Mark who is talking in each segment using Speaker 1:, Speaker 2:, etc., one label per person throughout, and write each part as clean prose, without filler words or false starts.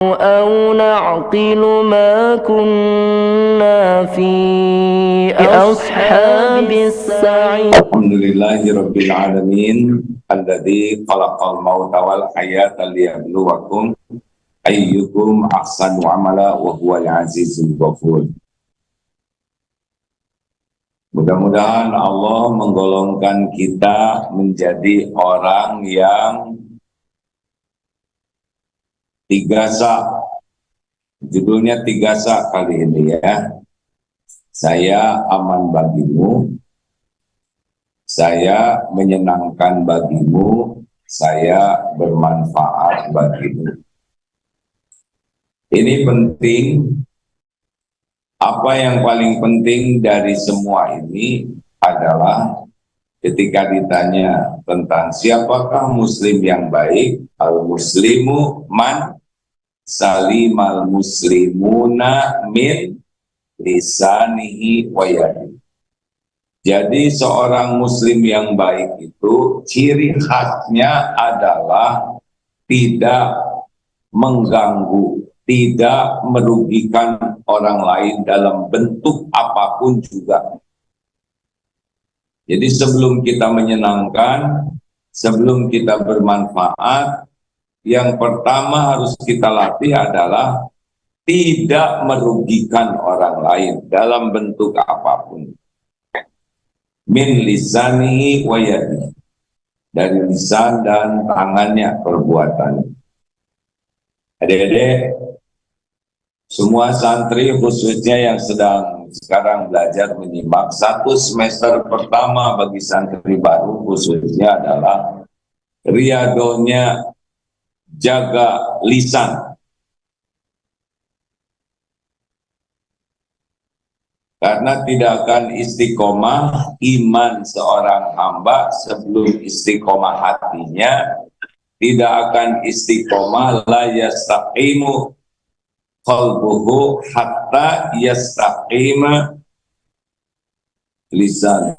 Speaker 1: أو نعقل ما كنا في أصحاب السعير.
Speaker 2: الحمد لله رب العالمين الذي خلق الموت والحياة ليبلوكم أيكم أحسن عملا وهو العزيز الغفور. Mudah-mudahan Allah menggolongkan kita menjadi orang yang tiga sa. Judulnya tiga sa kali ini ya. Saya aman bagimu, saya menyenangkan bagimu, saya bermanfaat bagimu. Ini penting. Apa yang paling penting dari semua ini adalah ketika ditanya tentang siapakah muslim yang baik, al-muslimu man salimal muslimuna min lisanihi wa yadihi. Jadi seorang muslim yang baik itu ciri khasnya adalah tidak mengganggu, tidak merugikan orang lain dalam bentuk apapun juga. Jadi sebelum kita menyenangkan, sebelum kita bermanfaat, yang pertama harus kita latih adalah tidak merugikan orang lain dalam bentuk apapun. Min lisanihi wa yadihi, dari lisan dan tangannya, perbuatan. Adik-adik, semua santri khususnya yang sedang sekarang belajar menyimak, satu semester pertama bagi santri baru khususnya adalah riadonya jaga lisan. Karena tidak akan istiqomah iman seorang hamba sebelum istiqomah hatinya, tidak akan istiqomah la yastaqimu qalbuhu hatta yastaqima lisan.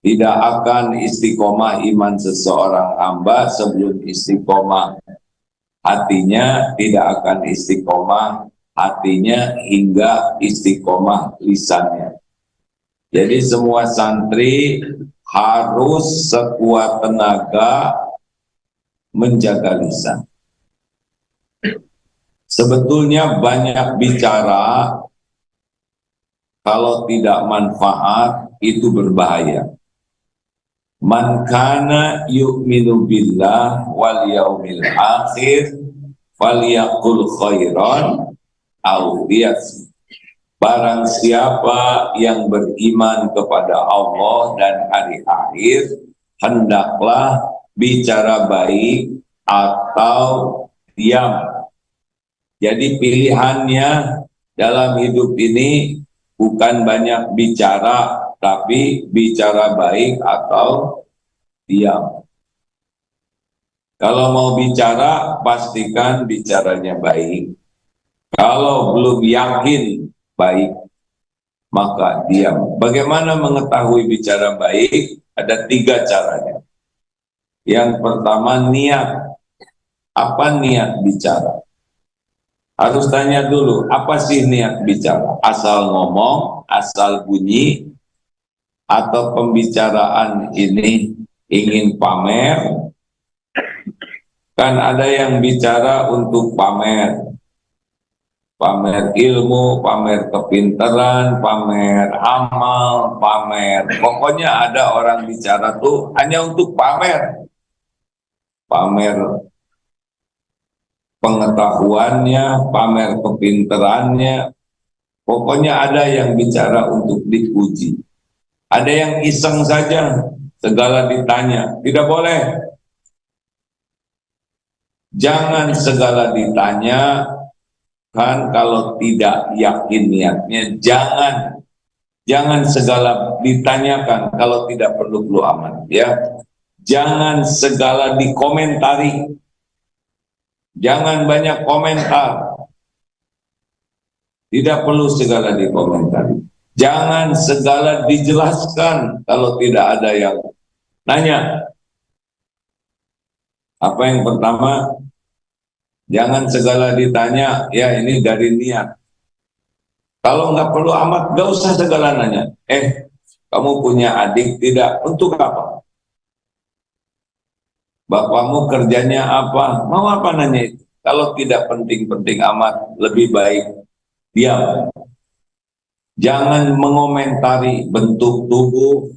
Speaker 2: Tidak akan istiqomah iman seseorang hamba sebelum istiqomah hatinya, tidak akan istiqomah hatinya hingga istiqomah lisannya. Jadi semua santri harus sekuat tenaga menjaga lisan. Sebetulnya banyak bicara kalau tidak manfaat itu berbahaya. Man kana yu'minu billah wal yaumil akhir falyaqul khairan aw liyasmut. Barang siapa yang beriman kepada Allah dan hari akhir, hendaklah bicara baik atau diam. Jadi pilihannya dalam hidup ini bukan banyak bicara, tapi bicara baik atau diam. Kalau mau bicara, pastikan bicaranya baik. Kalau belum yakin baik, maka diam. Bagaimana mengetahui bicara baik? Ada tiga caranya. Yang pertama, niat. Apa niat bicara? Harus tanya dulu, apa sih niat bicara? Asal ngomong, asal bunyi, atau pembicaraan ini ingin pamer? Kan ada yang bicara untuk pamer. Pamer ilmu, pamer kepintaran, pamer amal, pamer. Pokoknya ada orang bicara tuh hanya untuk pamer. Pamer pengetahuannya, pamer kepintarannya. Pokoknya ada yang bicara untuk dipuji. Ada yang iseng saja, segala ditanya. Tidak boleh. Jangan segala ditanya, kan kalau tidak yakin niatnya. Jangan segala ditanyakan kalau tidak perlu aman. Ya, jangan segala dikomentari. Jangan banyak komentar. Tidak perlu segala dikomentari. Jangan segala dijelaskan kalau tidak ada yang nanya. Apa yang pertama? Jangan segala ditanya, ya ini dari niat. Kalau nggak perlu amat, nggak usah segala nanya. Kamu punya adik tidak? Untuk apa? Bapakmu kerjanya apa? Mau apa nanya itu? Kalau tidak penting-penting amat, lebih baik diam. Jangan mengomentari bentuk tubuh,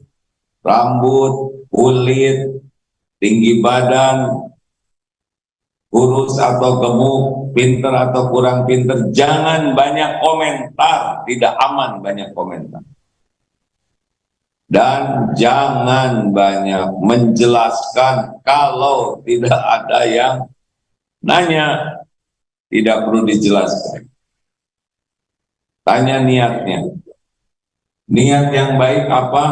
Speaker 2: rambut, kulit, tinggi badan, kurus atau gemuk, pinter atau kurang pinter. Jangan banyak komentar, tidak aman banyak komentar. Dan jangan banyak menjelaskan kalau tidak ada yang nanya, tidak perlu dijelaskan. Tanya niatnya. Niat yang baik apa?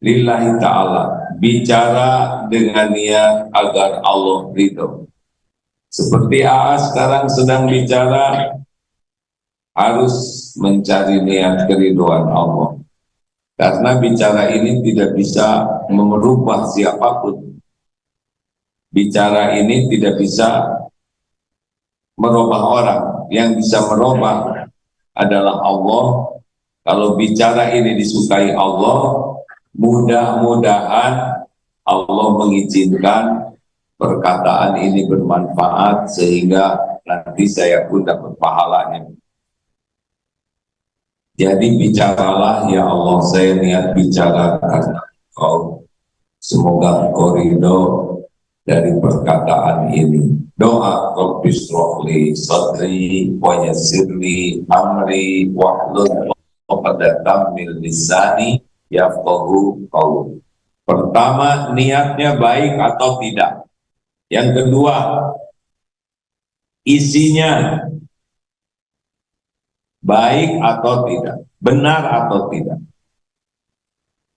Speaker 2: Lillahi ta'ala. Bicara dengan niat agar Allah ridho. Seperti AA sekarang sedang bicara, harus mencari niat keriduan Allah. Karena bicara ini tidak bisa merubah siapapun. Bicara ini tidak bisa merubah orang. Yang bisa merubah adalah Allah. Kalau bicara ini disukai Allah, mudah-mudahan Allah mengizinkan perkataan ini bermanfaat sehingga nanti saya pun dapat pahalanya. Jadi bicaralah ya Allah, saya niat bicara karena Engkau. Semoga Engkau ridho dari perkataan ini. Doa Rabbi shrahli sadri wa yassirli amri wahlul 'uqdatam min lisani yafqahu qawli. Pertama, niatnya baik atau tidak. Yang kedua, isinya baik atau tidak, benar atau tidak.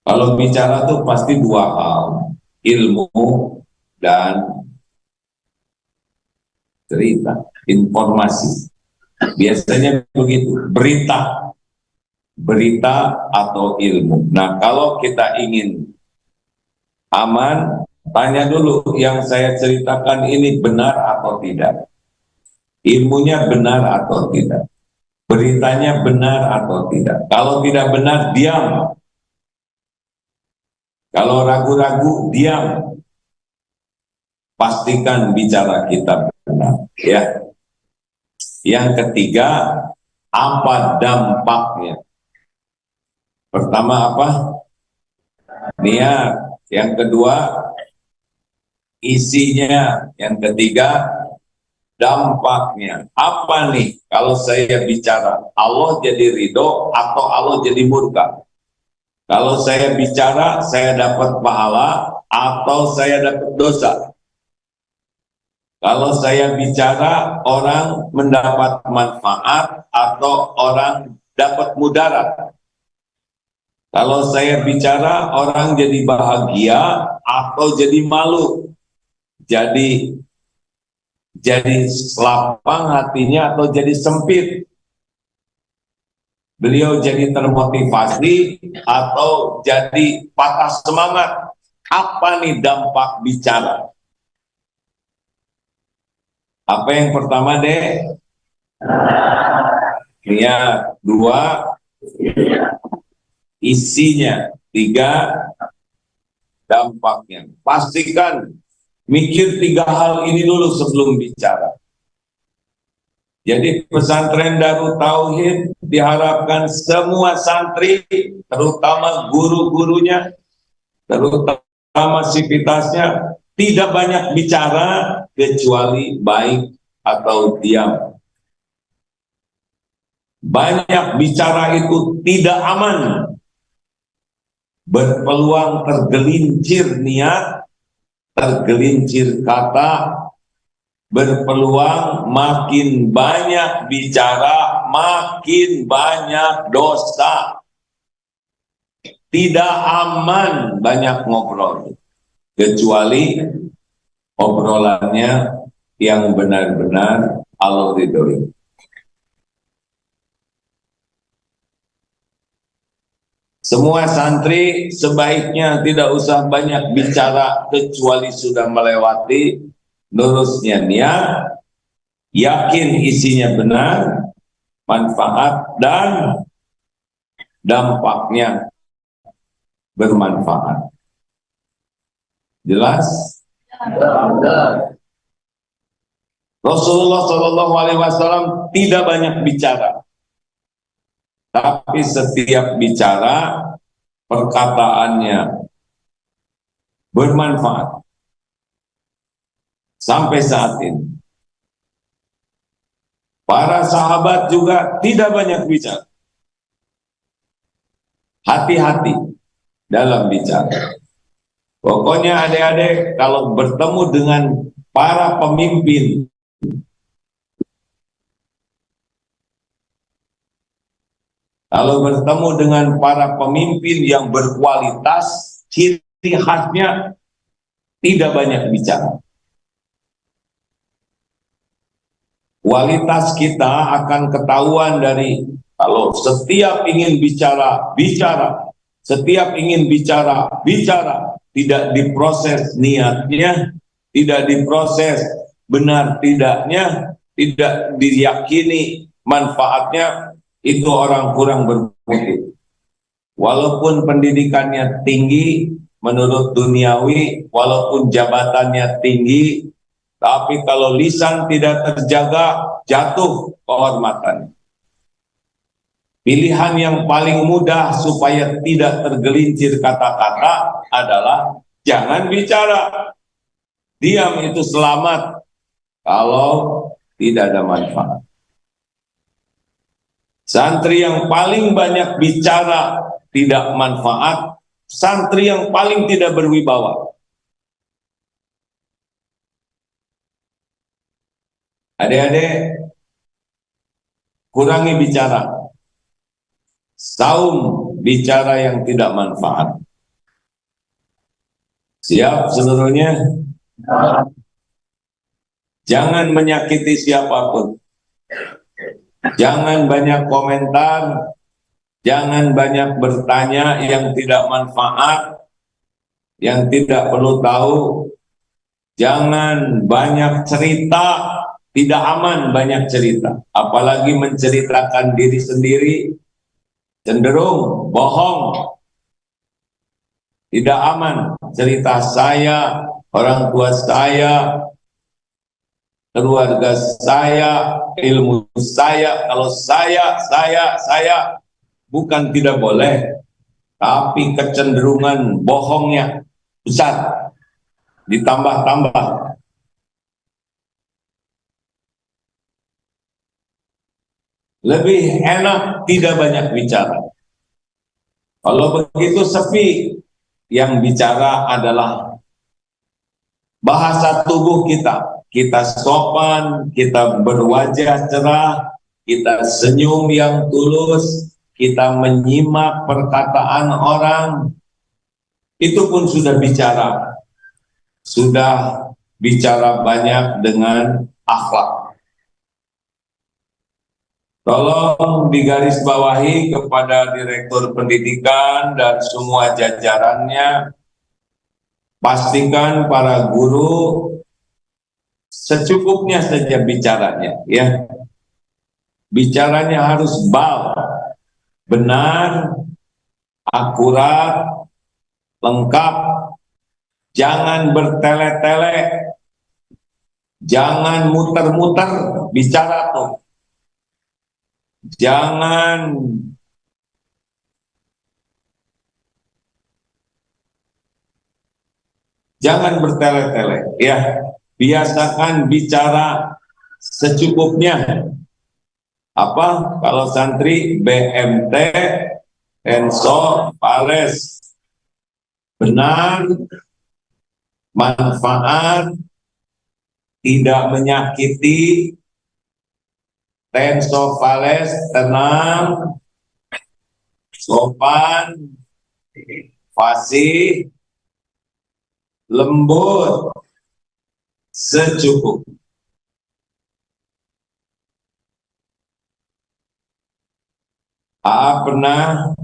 Speaker 2: Kalau bicara tuh pasti dua hal, ilmu dan cerita, informasi. Biasanya begitu, berita atau ilmu. Nah, kalau kita ingin aman, tanya dulu yang saya ceritakan ini benar atau tidak. Ilmunya benar atau tidak. Beritanya benar atau tidak. Kalau tidak benar, diam. Kalau ragu-ragu, diam. Pastikan bicara kita benar. Ya. Yang ketiga, apa dampaknya? Pertama apa? Niat. Yang kedua, isinya. Yang ketiga, dampaknya. Apa nih kalau saya bicara? Allah jadi ridho atau Allah jadi murka? Kalau saya bicara, saya dapat pahala atau saya dapat dosa? Kalau saya bicara, orang mendapat manfaat atau orang dapat mudarat? Kalau saya bicara, orang jadi bahagia atau jadi malu? Jadi lapang hatinya atau jadi sempit? Beliau jadi termotivasi atau jadi patah semangat? Apa nih dampak bicara? Apa yang pertama deh? Niat. Dua, isinya. Tiga, dampaknya. Pastikan mikir tiga hal ini dulu sebelum bicara. Jadi pesantren Darut Tauhid diharapkan semua santri, terutama guru-gurunya, terutama sivitasnya, tidak banyak bicara kecuali baik atau diam. Banyak bicara itu tidak aman, berpeluang tergelincir niat, tergelincir kata, berpeluang makin banyak bicara, makin banyak dosa. Tidak aman banyak ngobrol, kecuali obrolannya yang benar-benar Allah ridhoi. Semua santri sebaiknya tidak usah banyak bicara kecuali sudah melewati lurusnya niat, yakin isinya benar, manfaat dan dampaknya bermanfaat. Jelas? Rasulullah Shallallahu Alaihi Wasallam tidak banyak bicara, tapi setiap bicara perkataannya bermanfaat sampai saat ini. Para sahabat juga tidak banyak bicara. Hati-hati dalam bicara. Pokoknya adik-adik kalau bertemu dengan para pemimpin, kalau bertemu dengan para pemimpin yang berkualitas, ciri khasnya tidak banyak bicara. Kualitas kita akan ketahuan dari kalau setiap ingin bicara, bicara. Setiap ingin bicara, bicara. Tidak diproses niatnya, tidak diproses benar tidaknya, tidak diyakini manfaatnya, itu orang kurang bermutu. Walaupun pendidikannya tinggi, menurut duniawi, walaupun jabatannya tinggi, tapi kalau lisan tidak terjaga, jatuh kehormatan. Pilihan yang paling mudah supaya tidak tergelincir kata-kata adalah jangan bicara. Diam itu selamat kalau tidak ada manfaat. Santri yang paling banyak bicara tidak manfaat, santri yang paling tidak berwibawa. Adik-adik, kurangi bicara. Saum bicara yang tidak manfaat. Siap seluruhnya? Jangan menyakiti siapapun. Jangan banyak komentar. Jangan banyak bertanya yang tidak manfaat, yang tidak perlu tahu. Jangan banyak cerita. Tidak aman banyak cerita, apalagi menceritakan diri sendiri, cenderung bohong. Tidak aman cerita saya, orang tua saya, keluarga saya, ilmu saya. Kalau saya bukan tidak boleh, tapi kecenderungan bohongnya besar, ditambah-tambah. Lebih enak tidak banyak bicara. Kalau begitu sepi, yang bicara adalah bahasa tubuh kita. Kita sopan, kita berwajah cerah, kita senyum yang tulus, kita menyimak perkataan orang. Itu pun sudah bicara. Sudah bicara banyak dengan akhlak. Tolong digarisbawahi kepada Direktur Pendidikan dan semua jajarannya, pastikan para guru secukupnya saja bicaranya, ya. Bicaranya harus benar, akurat, lengkap, jangan bertele-tele, jangan muter-muter bicara tuh. Jangan bertele-tele, ya. Biasakan bicara secukupnya. Apa? Kalau santri BMT, Enso, Pales, benar, manfaat, tidak menyakiti. Tenso Fales, tenang, sopan, fasih, lembut, secukup. Pernah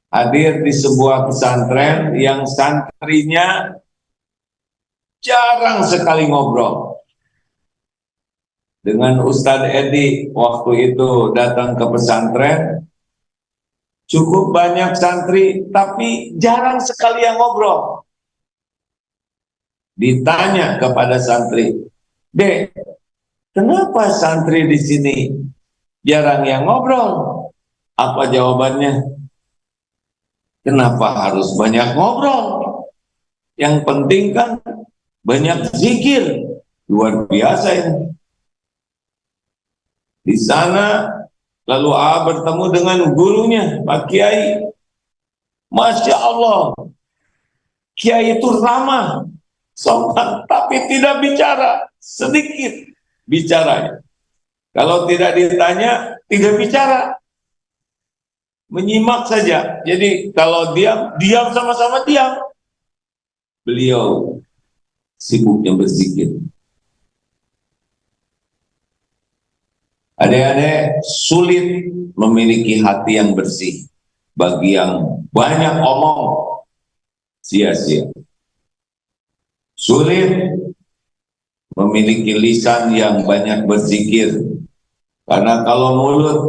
Speaker 2: hadir di sebuah pesantren yang santrinya jarang sekali ngobrol. Dengan Ustadz Edi waktu itu datang ke pesantren, cukup banyak santri, tapi jarang sekali yang ngobrol. Ditanya kepada santri, "Dek, kenapa santri di sini jarang yang ngobrol?" Apa jawabannya? "Kenapa harus banyak ngobrol? Yang penting kan banyak zikir." Luar biasa ini. Di sana lalu bertemu dengan gurunya, Pak Kiai. Masya Allah, Kiai itu ramah, sopan, tapi tidak bicara, sedikit bicaranya. Kalau tidak ditanya, tidak bicara, menyimak saja. Jadi kalau diam, diam, sama-sama diam. Beliau sibuknya berzikir. Adik-adik, sulit memiliki hati yang bersih. Bagi yang banyak omong, sia-sia. Sulit memiliki lisan yang banyak berzikir. Karena kalau mulut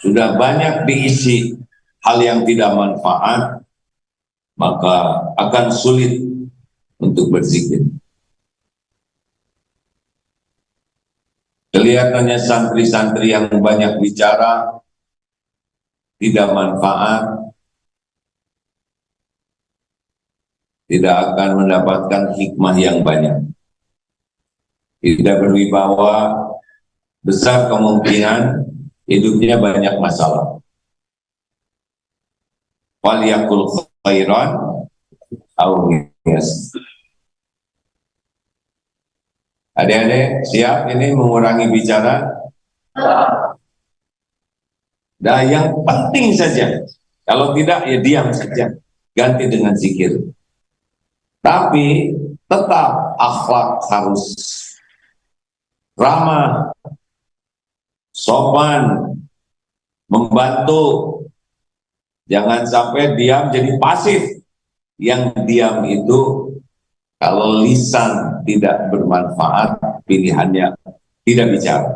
Speaker 2: sudah banyak diisi hal yang tidak manfaat, maka akan sulit untuk berzikir. Kelihatannya santri-santri yang banyak bicara tidak manfaat, tidak akan mendapatkan hikmah yang banyak, tidak berwibawa, besar kemungkinan hidupnya banyak masalah. Waliyakul khairan aw liyas. Adik-adik siap ini mengurangi bicara? Nah, yang penting saja. Kalau tidak ya diam saja, ganti dengan zikir. Tapi tetap akhlak harus ramah, sopan, membantu. Jangan sampai diam jadi pasif. Yang diam itu kalau lisan tidak bermanfaat, pilihannya tidak bicara.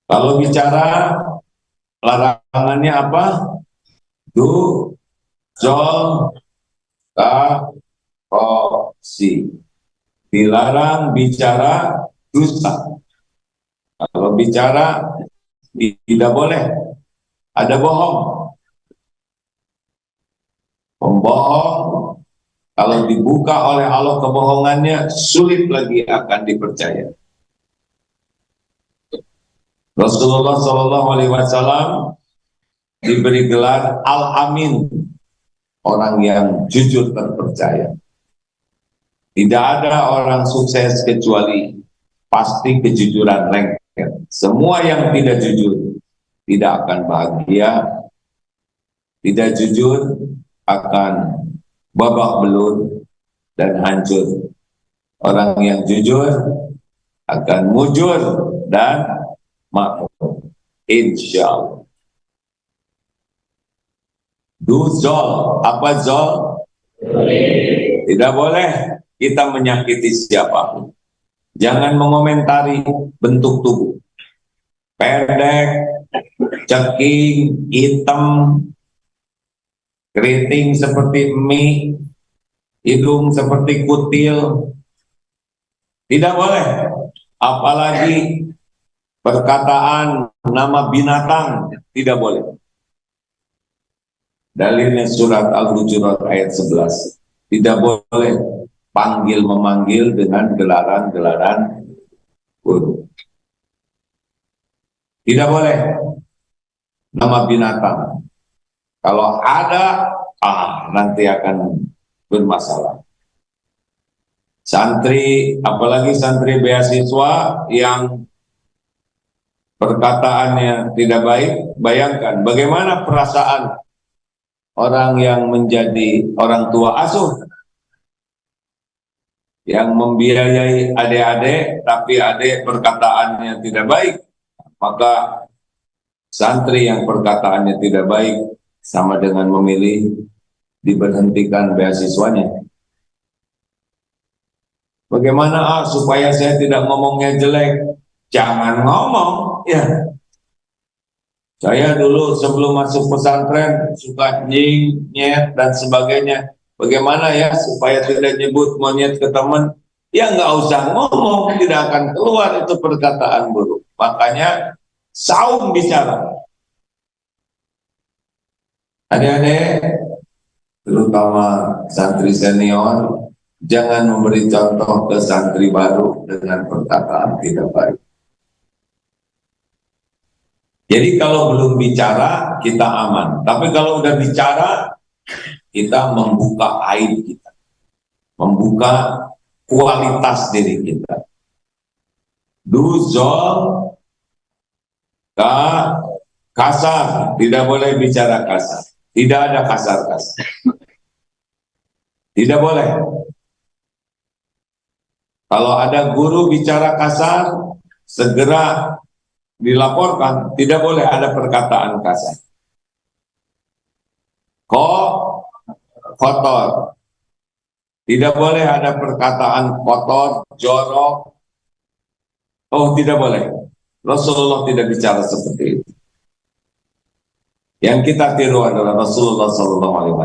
Speaker 2: Kalau bicara, larangannya apa? Du, jol, ka, ko, si. Dilarang bicara dusta. Kalau bicara, tidak boleh. Ada bohong. Pembohong, kalau dibuka oleh Allah kebohongannya, sulit lagi akan dipercaya. Rasulullah SAW diberi gelar Al-Amin, orang yang jujur terpercaya. Tidak ada orang sukses kecuali pasti kejujuran lengket. Semua yang tidak jujur tidak akan bahagia, tidak jujur akan babak belur dan hancur. Orang yang jujur akan mujur dan makmur, insya Allah. Du zol, apa zol? Tidak boleh kita menyakiti siapapun. Jangan mengomentari bentuk tubuh. Pendek, ceking, hitam, keriting seperti mie, hidung seperti kutil. Tidak boleh. Apalagi perkataan nama binatang, tidak boleh. Dalilnya surat Al-Hujurat ayat 11. Tidak boleh panggil-memanggil dengan gelaran-gelaran buruk. Tidak boleh nama binatang. Kalau ada, nanti akan bermasalah. Santri, apalagi santri beasiswa yang perkataannya tidak baik, bayangkan bagaimana perasaan orang yang menjadi orang tua asuh, yang membiayai adik-adik, tapi adik perkataannya tidak baik, maka santri yang perkataannya tidak baik sama dengan memilih diberhentikan beasiswanya. Bagaimana supaya saya tidak ngomongnya jelek? Jangan ngomong, ya. Saya dulu sebelum masuk pesantren suka nying, nyet, dan sebagainya. Bagaimana ya supaya tidak nyebut monyet ke teman? Ya nggak usah ngomong, tidak akan keluar itu perkataan buruk. Makanya saum bicara. Adik-adik, terutama santri senior, jangan memberi contoh ke santri baru dengan perkataan tidak baik. Jadi kalau belum bicara, kita aman. Tapi kalau udah bicara, kita membuka aib kita. Membuka kualitas diri kita. Duzol, kasar. Tidak boleh bicara kasar. Tidak ada kasar-kasar. Tidak boleh. Kalau ada guru bicara kasar, segera dilaporkan, tidak boleh ada perkataan kasar. Kotor. Tidak boleh ada perkataan kotor, jorok. Oh, tidak boleh. Rasulullah tidak bicara seperti itu. Yang kita tiru adalah Rasulullah SAW.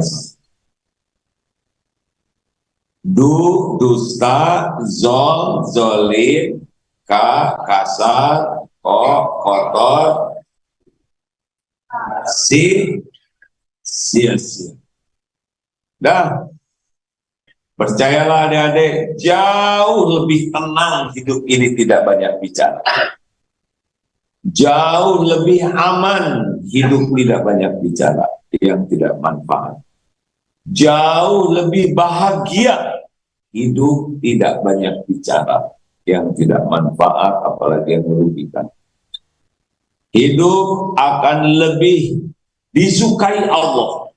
Speaker 2: Dusta, zol, zolim, kasar, kotor, sia-sia. Dah, percayalah adik-adik, jauh lebih tenang hidup ini tidak banyak bicara. Jauh lebih aman hidup tidak banyak bicara yang tidak manfaat. Jauh lebih bahagia hidup tidak banyak bicara yang tidak manfaat, apalagi yang merugikan. Hidup akan lebih disukai Allah,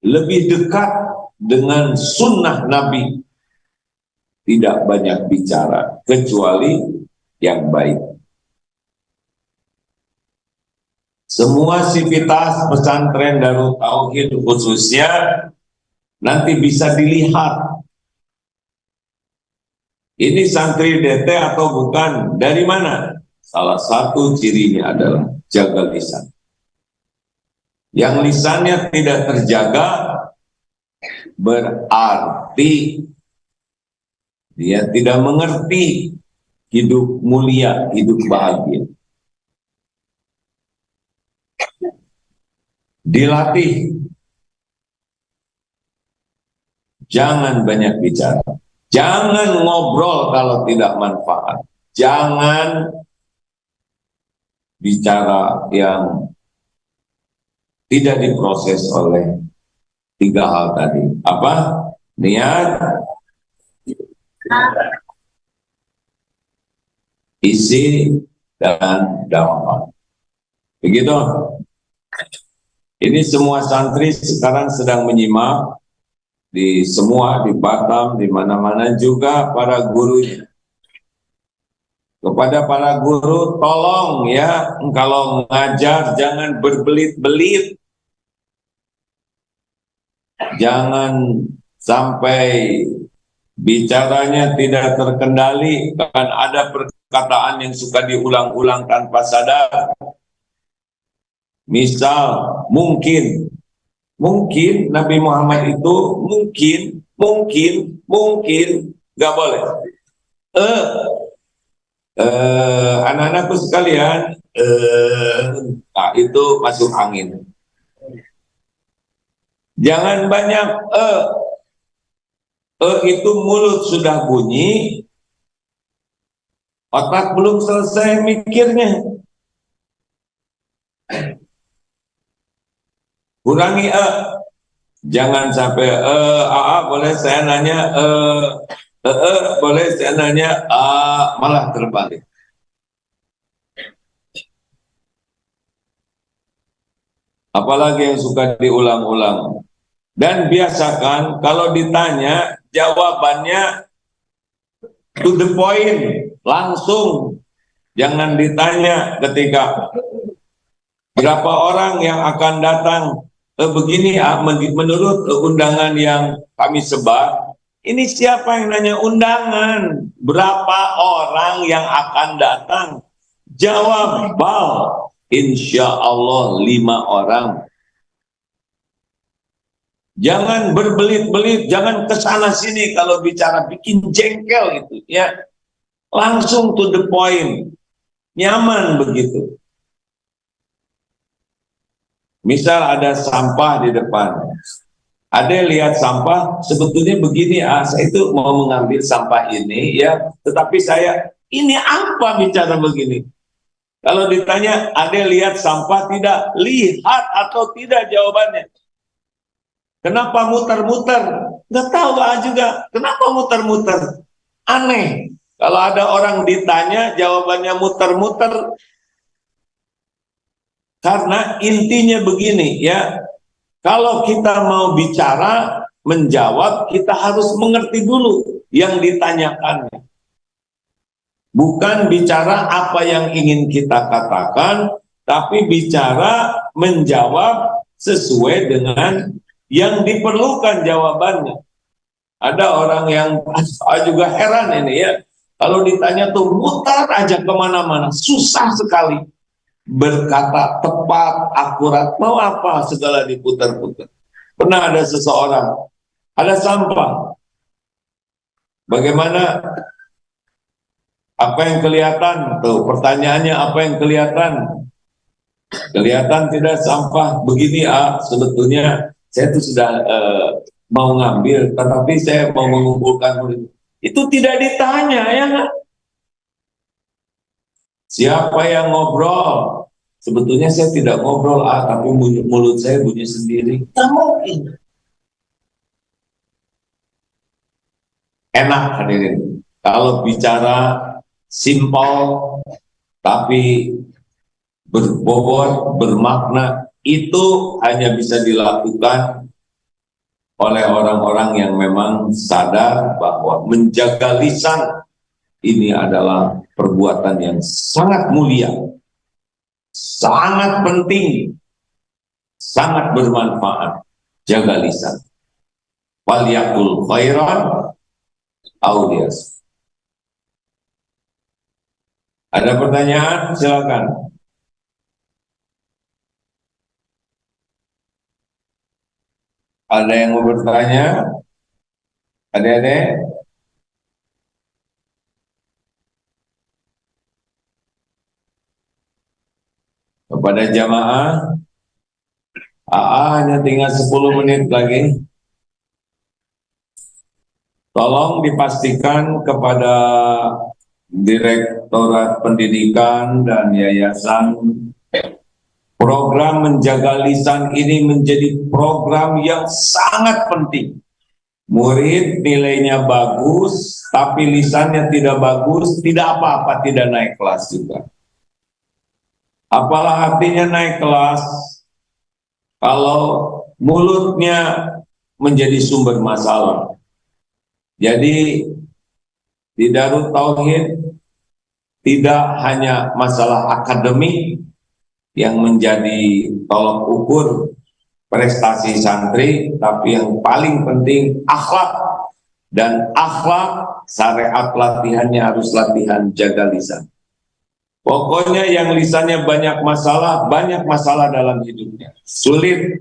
Speaker 2: lebih dekat dengan sunnah Nabi, tidak banyak bicara kecuali yang baik. Semua sivitas pesantren Darut Tauhid khususnya nanti bisa dilihat. Ini santri DT atau bukan? Dari mana? Salah satu cirinya adalah jaga lisan. Yang lisannya tidak terjaga berarti dia tidak mengerti hidup mulia, hidup bahagia. Dilatih. Jangan banyak bicara. Jangan ngobrol kalau tidak manfaat. Jangan bicara yang tidak diproses oleh tiga hal tadi. Apa? Niat, isi, dan dampak. Begitu. Ini semua santri sekarang sedang menyimak di semua, di Batam, di mana-mana juga para gurunya. Kepada para guru, tolong ya, kalau ngajar jangan berbelit-belit. Jangan sampai bicaranya tidak terkendali, kan ada perkataan yang suka diulang-ulang tanpa sadar. Misal, mungkin Nabi Muhammad itu mungkin nggak boleh. Anak-anakku sekalian, nah itu masuk angin. Jangan banyak itu mulut sudah bunyi, otak belum selesai mikirnya. Kurangi jangan sampai boleh saya nanya boleh saya nanya malah terbalik. Apalagi yang suka diulang-ulang. Dan biasakan kalau ditanya jawabannya to the point, langsung. Jangan ditanya ketika berapa orang yang akan datang begini menurut undangan yang kami sebar, Ini siapa yang nanya? Undangan. Berapa orang yang akan datang? Jawab, bal. Insya Allah 5 orang. Jangan berbelit-belit, jangan kesana sini kalau bicara, bikin jengkel gitu ya. Langsung to the point, nyaman begitu. Misal ada sampah di depan, ada yang lihat sampah, sebetulnya begini, saya itu mau mengambil sampah ini ya, tetapi saya, ini apa bicara begini? Kalau ditanya, ada yang lihat sampah tidak? Lihat atau tidak jawabannya? Kenapa muter-muter? Nggak tahu juga. Kenapa muter-muter? Aneh. Kalau ada orang ditanya, jawabannya muter-muter. Karena intinya begini ya. Kalau kita mau bicara, menjawab, kita harus mengerti dulu yang ditanyakannya. Bukan bicara apa yang ingin kita katakan, tapi bicara menjawab sesuai dengan yang diperlukan jawabannya. Ada orang yang juga heran ini ya, kalau ditanya tuh mutar aja kemana-mana, susah sekali berkata tepat, akurat, mau apa segala diputar-putar. Pernah ada seseorang, ada sampah, bagaimana, apa yang kelihatan tuh, pertanyaannya apa yang kelihatan? Kelihatan tidak sampah begini, sebetulnya saya tuh sudah mau ngambil, tetapi saya mau mengumpulkan murid. Itu tidak ditanya ya nggak? Siapa yang ngobrol? Sebetulnya saya tidak ngobrol, tapi mulut saya bunyi sendiri. Nggak mungkin. Enak hadirin. Kalau bicara simpel, tapi berbobot, bermakna, itu hanya bisa dilakukan oleh orang-orang yang memang sadar bahwa menjaga lisan ini adalah perbuatan yang sangat mulia, sangat penting, sangat bermanfaat. Jaga lisan. Waliyakul khairan audias. Ada pertanyaan? Silakan. Ada yang mau bertanya? Adik-adik? Kepada jamaah, hanya tinggal 10 menit lagi. Tolong dipastikan kepada Direktorat Pendidikan dan Yayasan, program menjaga lisan ini menjadi program yang sangat penting. Murid nilainya bagus, tapi lisannya tidak bagus, tidak apa-apa, tidak naik kelas juga. Apalah artinya naik kelas kalau mulutnya menjadi sumber masalah. Jadi di Darut Tauhid tidak hanya masalah akademik yang menjadi tolok ukur prestasi santri, tapi yang paling penting akhlak. Dan akhlak, syariat latihannya harus latihan jaga lisan. Pokoknya yang lisannya banyak masalah dalam hidupnya. Sulit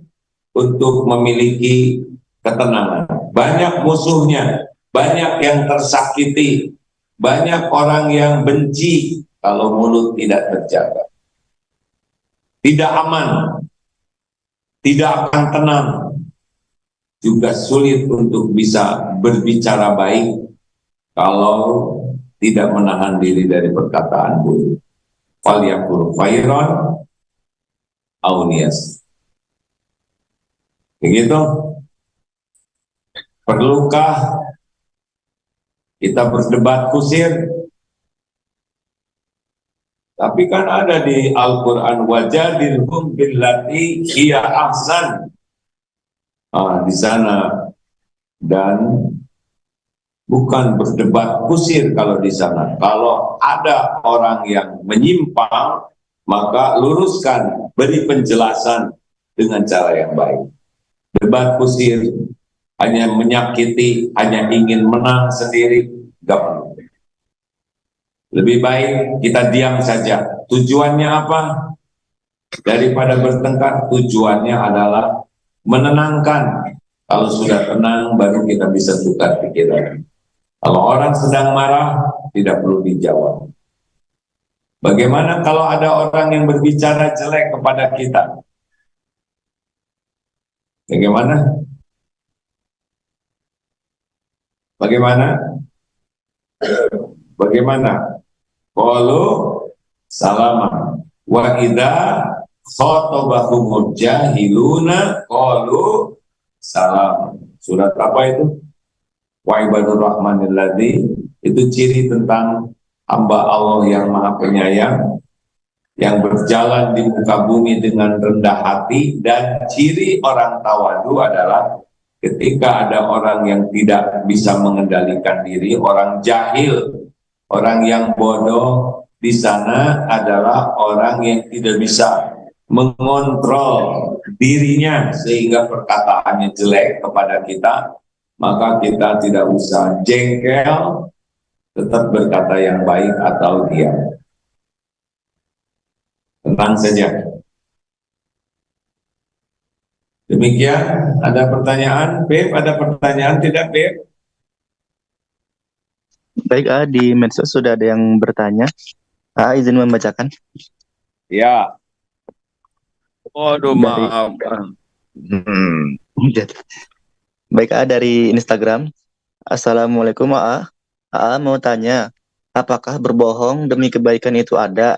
Speaker 2: untuk memiliki ketenangan. Banyak musuhnya, banyak yang tersakiti, banyak orang yang benci kalau mulut tidak terjaga. Tidak aman, tidak akan tenang, juga sulit untuk bisa berbicara baik kalau tidak menahan diri dari perkataan buruk. Waliyakul khairan aunias. Begitu. Perlukah kita berdebat kusir? Tapi kan ada di Al-Quran, wajadilhum billati hiya ahsan. Di sana. Dan bukan berdebat kusir kalau di sana. Kalau ada orang yang menyimpang, maka luruskan, beri penjelasan dengan cara yang baik. Debat kusir hanya menyakiti, hanya ingin menang sendiri, gak perlu. Lebih baik kita diam saja. Tujuannya apa? Daripada bertengkar, tujuannya adalah menenangkan. Kalau sudah tenang, baru kita bisa tukar pikiran. Kalau orang sedang marah, tidak perlu dijawab. Bagaimana kalau ada orang yang berbicara jelek kepada kita? Bagaimana? Bagaimana? Bagaimana? Qalu salama wa idza khatabahumul jahiluna qalu salam. Surat apa itu? Wa ibadur rahmanil ladzi, itu ciri tentang hamba Allah yang maha penyayang, yang berjalan di muka bumi dengan rendah hati. Dan ciri orang tawadu adalah ketika ada orang yang tidak bisa mengendalikan diri, orang jahil, orang yang bodoh, di sana adalah orang yang tidak bisa mengontrol dirinya sehingga perkataannya jelek kepada kita, maka kita tidak usah jengkel, tetap berkata yang baik atau diam. Tenang saja. Demikian, ada pertanyaan, Beb? Ada pertanyaan tidak, Beb?
Speaker 3: Baik, di medsos sudah ada yang bertanya. Izin membacakan.
Speaker 2: Ya. Waduh, maaf.
Speaker 3: Baik, dari Instagram. Assalamualaikum, mau tanya, apakah berbohong demi kebaikan itu ada?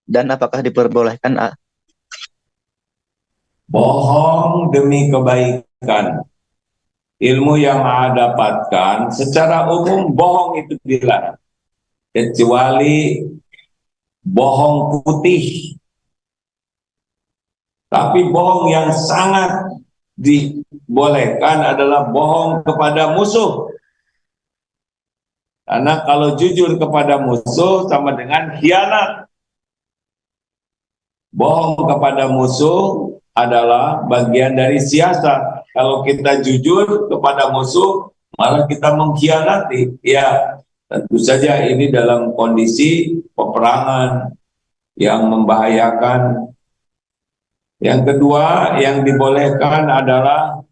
Speaker 3: Dan apakah diperbolehkan,
Speaker 2: Bohong demi kebaikan. Ilmu yang dapatkan secara umum bohong itu dilarang. Kecuali bohong putih. Tapi bohong yang sangat dibolehkan adalah bohong kepada musuh. Karena kalau jujur kepada musuh sama dengan khianat. Bohong kepada musuh adalah bagian dari siasat. Kalau kita jujur kepada musuh, malah kita mengkhianati. Ya, tentu saja ini dalam kondisi peperangan yang membahayakan. Yang kedua yang dibolehkan adalah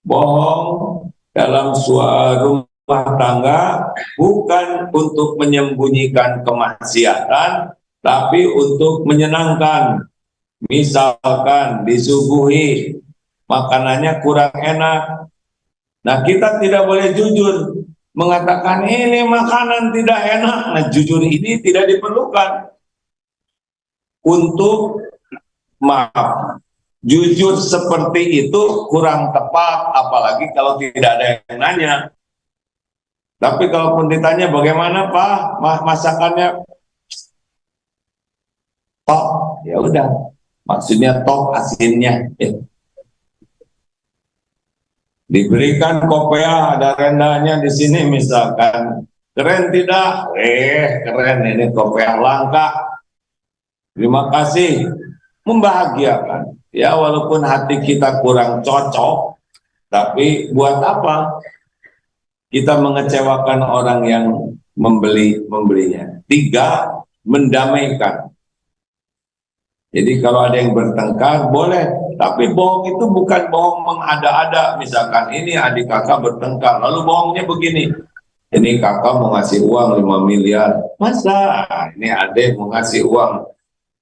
Speaker 2: bohong dalam rumah tangga, bukan untuk menyembunyikan kemaksiatan, tapi untuk menyenangkan. Misalkan disuguhi makanannya kurang enak, nah kita tidak boleh jujur mengatakan ini makanan tidak enak. Nah, jujur ini tidak diperlukan. Untuk jujur seperti itu kurang tepat, apalagi kalau tidak ada yang nanya. Tapi kalaupun ditanya bagaimana Pak masakannya, tok, ya udah, maksudnya tok asinnya. Diberikan kopiah, ada rendahnya di sini misalkan, keren tidak? Keren, ini kopiah langka. Terima kasih, membahagiakan. Ya, walaupun hati kita kurang cocok, tapi buat apa kita mengecewakan orang yang membelinya. 3, mendamaikan. Jadi kalau ada yang bertengkar boleh, tapi bohong itu bukan bohong mengada-ada. Misalkan ini adik kakak bertengkar, lalu bohongnya begini, ini kakak mau ngasih uang 5 miliar, masa ini adik mau ngasih uang,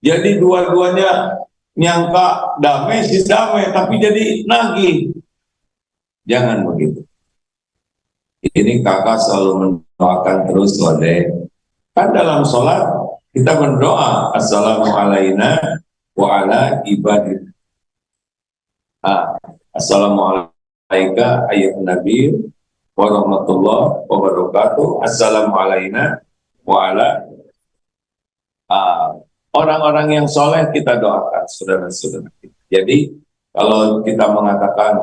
Speaker 2: jadi dua-duanya nyangka damai sih damai, tapi jadi nagih. Jangan begitu. Ini kakak selalu mendoakan terus Lode. Kan dalam sholat kita berdoa, Assalamualaikum wa ala ibadah. Assalamualaikum ayat Nabi warahmatullahi wabarakatuh. Assalamualaikum wa ala orang-orang yang soleh kita doakan, saudara-saudara. Jadi kalau kita mengatakan,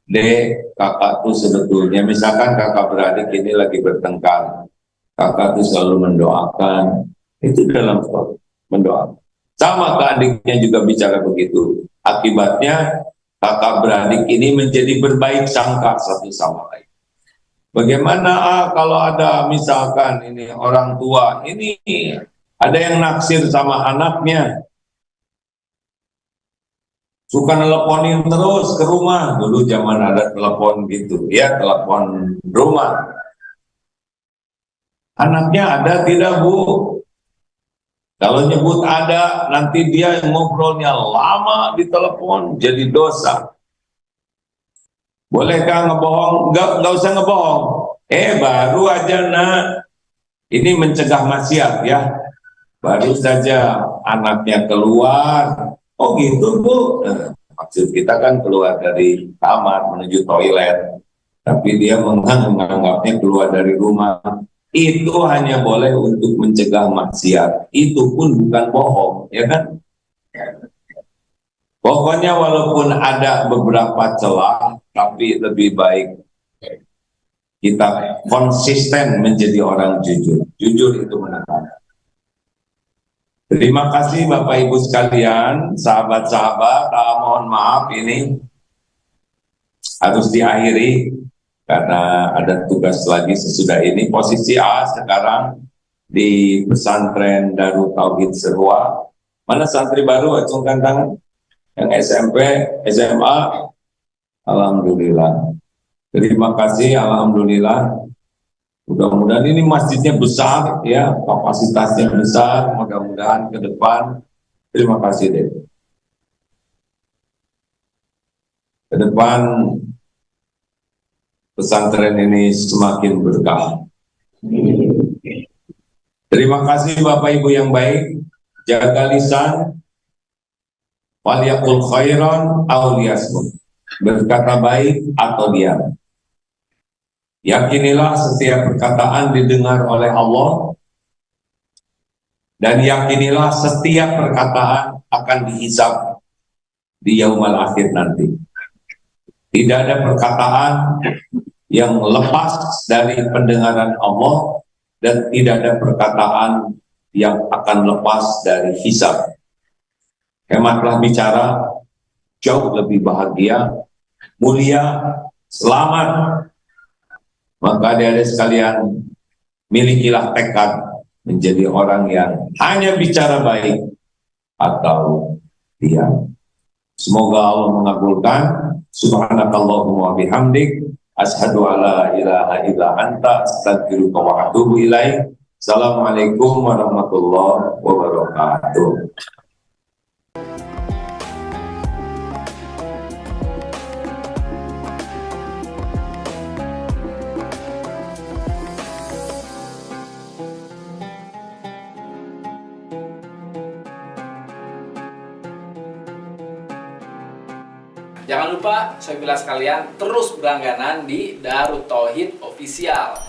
Speaker 2: Dek, kakak tuh sebetulnya, misalkan kakak beradik ini lagi bertengkar, kakak tuh selalu mendoakan, itu dalam sholat, mendoakan. Sama ke adiknya juga bicara begitu. Akibatnya kakak beradik ini menjadi berbaik sangka satu sama lain. Bagaimana kalau ada misalkan ini orang tua ini ada yang naksir sama anaknya, suka nelponin terus ke rumah. Dulu zaman ada telepon gitu, ya telepon rumah. Anaknya ada tidak, Bu? Kalau nyebut ada, nanti dia ngobrolnya lama di telepon, jadi dosa. Bolehkah ngebohong? Nggak usah ngebohong. Baru aja nak, ini mencegah maksiat ya. Baru saja anaknya keluar, oh gitu Bu. Maksud kita kan keluar dari kamar menuju toilet, tapi dia menganggapnya keluar dari rumah. Itu hanya boleh untuk mencegah maksiat. Itu pun bukan bohong, ya kan? Pokoknya walaupun ada beberapa celah, tapi lebih baik kita konsisten menjadi orang jujur. Jujur itu menang. Terima kasih Bapak Ibu sekalian, sahabat-sahabat. Mohon maaf ini harus diakhiri karena ada tugas lagi sesudah ini. Posisi A sekarang di pesantren Darut Tauhid Serua. Mana santri baru? Acungkan tangan. Yang SMP, SMA, alhamdulillah. Terima kasih, alhamdulillah. Mudah-mudahan ini masjidnya besar, ya, kapasitasnya besar. Mudah-mudahan ke depan. Terima kasih, deh. Ke depan pesantren ini semakin berkah. Terima kasih Bapak Ibu yang baik. Jaga lisan. Waliyakul khairan aw liyasmut. Berkata baik atau diam. Yakinilah setiap perkataan didengar oleh Allah, dan yakinilah setiap perkataan akan dihisab di yaumul akhir nanti. Tidak ada perkataan yang lepas dari pendengaran Allah, dan tidak ada perkataan yang akan lepas dari hisab. Hematlah bicara, jauh lebih bahagia, mulia, selamat. Maka adik-adik sekalian, milikilah tekad menjadi orang yang hanya bicara baik atau diam. Semoga Allah mengabulkan. Subhanakallahumma bihamdik, asyhadu alla ilaha illa anta, astaghfiruka wa atubu ilaik. Assalamualaikum warahmatullahi wabarakatuh.
Speaker 4: Jangan lupa, saya bilang sekalian, terus berlangganan di Darut Tauhid Official.